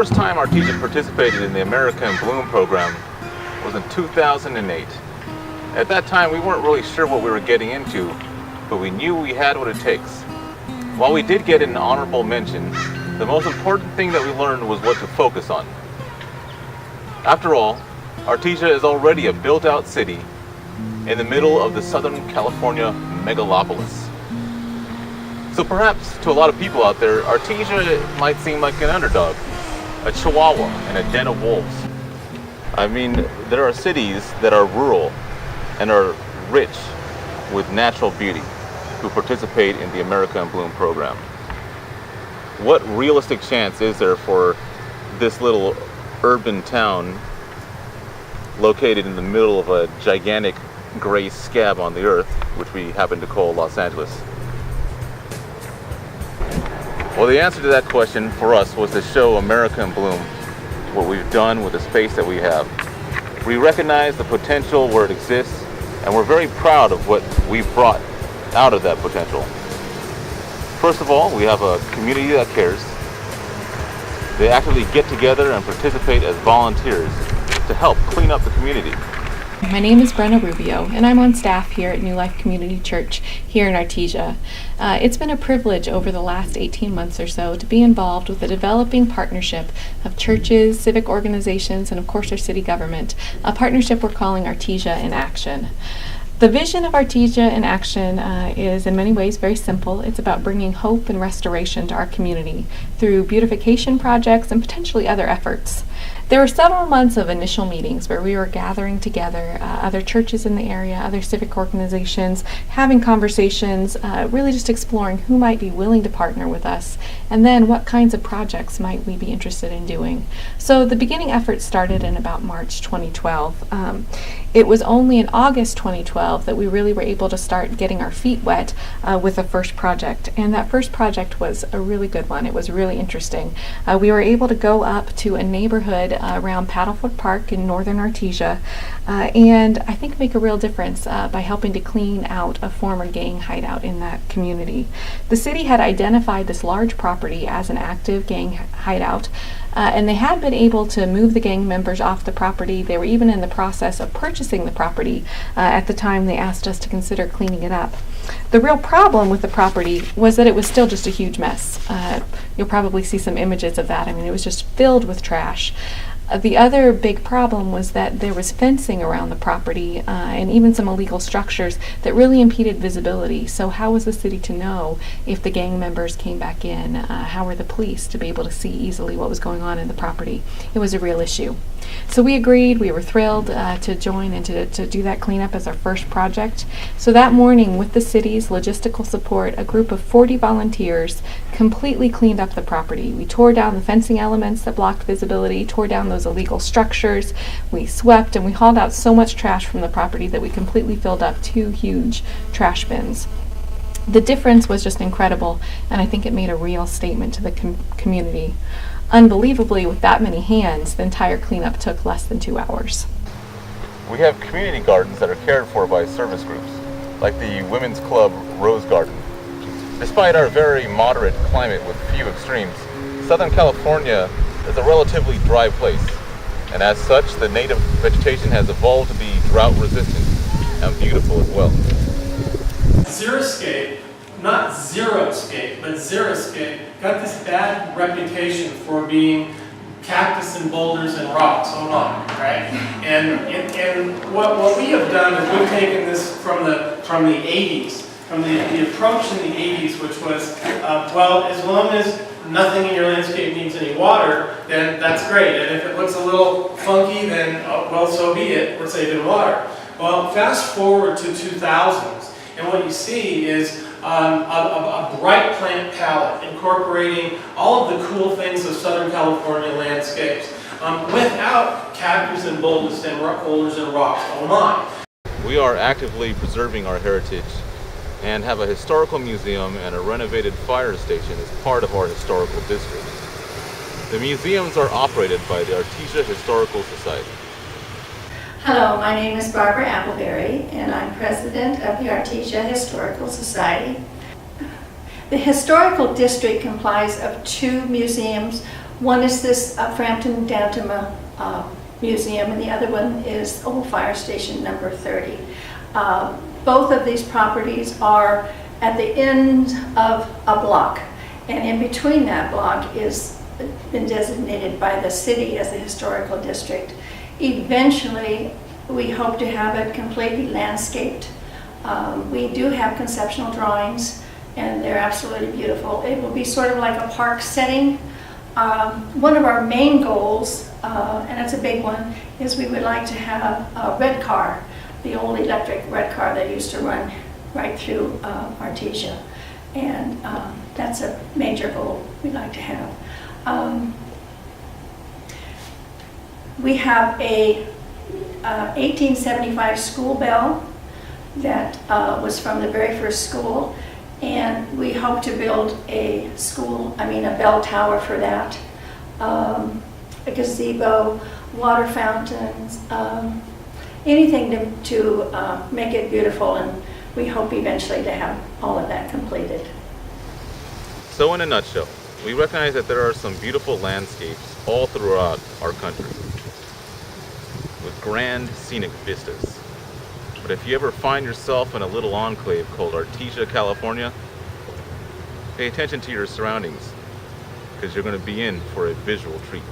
first time Artesia participated in the America in Bloom program was in 2008. At that time, we weren't really sure what we were getting into, but we knew we had what it takes. While we did get an honorable mention, the most important thing that we learned was what to focus on. After all, Artesia is already a built-out city in the middle of the Southern California megalopolis. So perhaps to a lot of people out there, Artesia might seem like an underdog, a chihuahua in a den of wolves. I mean, there are cities that are rural and are rich with natural beauty who participate in the America in Bloom program. What realistic chance is there for this little urban town located in the middle of a gigantic gray scab on the earth, which we happen to call Los Angeles? Well, the answer to that question for us was to show America in Bloom what we've done with the space that we have. We recognize the potential where it exists, and we're very proud of what we've brought out of that potential. First of all, we have a community that cares. They actively get together and participate as volunteers to help clean up the community. My name is Brenna Rubio, and I'm on staff here at New Life Community Church here in Artesia. It's been a privilege over the last 18 months or so to be involved with the developing partnership of churches, civic organizations, and of course our city government, a partnership we're calling Artesia in Action. The vision of Artesia in Action is in many ways very simple. It's about bringing hope and restoration to our community through beautification projects and potentially other efforts. There were several months of initial meetings where we were gathering together other churches in the area, other civic organizations, having conversations, really just exploring who might be willing to partner with us, and then what kinds of projects might we be interested in doing. So the beginning effort started in about March 2012. It was only in August 2012 that we really were able to start getting our feet wet with the first project, and that first project was a really good one. It was really interesting. We were able to go up to a neighborhood around Paddlefoot Park in northern Artesia, and I think make a real difference by helping to clean out a former gang hideout in that community. The city had identified this large property as an active gang hideout, and they had been able to move the gang members off the property. They were even in the process of purchasing the property at the time they asked us to consider cleaning it up. The real problem with the property was that it was still just a huge mess. You'll probably see some images of that. I mean, it was just filled with trash. The other big problem was that there was fencing around the property and even some illegal structures that really impeded visibility. So how was the city to know if the gang members came back in? How were the police to be able to see easily what was going on in the property? It was a real issue. So we agreed. We were thrilled to join and to do that cleanup as our first project. So that morning, with the city's logistical support, a group of 40 volunteers completely cleaned up the property. We tore down the fencing elements that blocked visibility, tore down those illegal structures, we swept, and we hauled out so much trash from the property that we completely filled up 2 huge trash bins. The difference was just incredible, and I think it made a real statement to the community. Unbelievably, with that many hands, the entire cleanup took less than 2 hours. We have community gardens that are cared for by service groups, like the Women's Club Rose Garden. Despite our very moderate climate with few extremes, Southern California is a relatively dry place, and as such, the native vegetation has evolved to be drought resistant and beautiful as well. Xeriscape, not Zeroscape, but Xeriscape, got this bad reputation for being cactus and boulders and rocks, hold on, right? And what we have done is we've taken this from the 80s, from the approach in the 80s, which was, well, as long as nothing in your landscape needs any water, then that's great. And if it looks a little funky, then, well, so be it, we're saving water. Well, fast forward to 2000s, and what you see is a bright plant palette incorporating all of the cool things of Southern California landscapes without cactus and boulders and rocks. Oh my. We are actively preserving our heritage and have a historical museum and a renovated fire station as part of our historical district. The museums are operated by the Artesia Historical Society. Hello, my name is Barbara Applebury, and I'm president of the Artesia Historical Society. The historical district comprises of 2 museums, One is this Frampton Dantama Museum, and the other one is Old Fire Station number 30. Both of these properties are at the end of a block, and in between that block is been designated by the city as a historical district. Eventually, we hope to have it completely landscaped. We do have conceptual drawings, and they're absolutely beautiful. It will be sort of like a park setting. One of our main goals, and it's a big one, is we would like to have a red car, the old electric red car that used to run right through Artesia. And that's a major goal we'd like to have. We have a 1875 school bell that was from the very first school, and we hope to build a bell tower for that. A gazebo, water fountains, anything to make it beautiful, and we hope eventually to have all of that completed. So in a nutshell, we recognize that there are some beautiful landscapes all throughout our country with grand scenic vistas. But if you ever find yourself in a little enclave called Artesia, California, pay attention to your surroundings, because you're going to be in for a visual treat.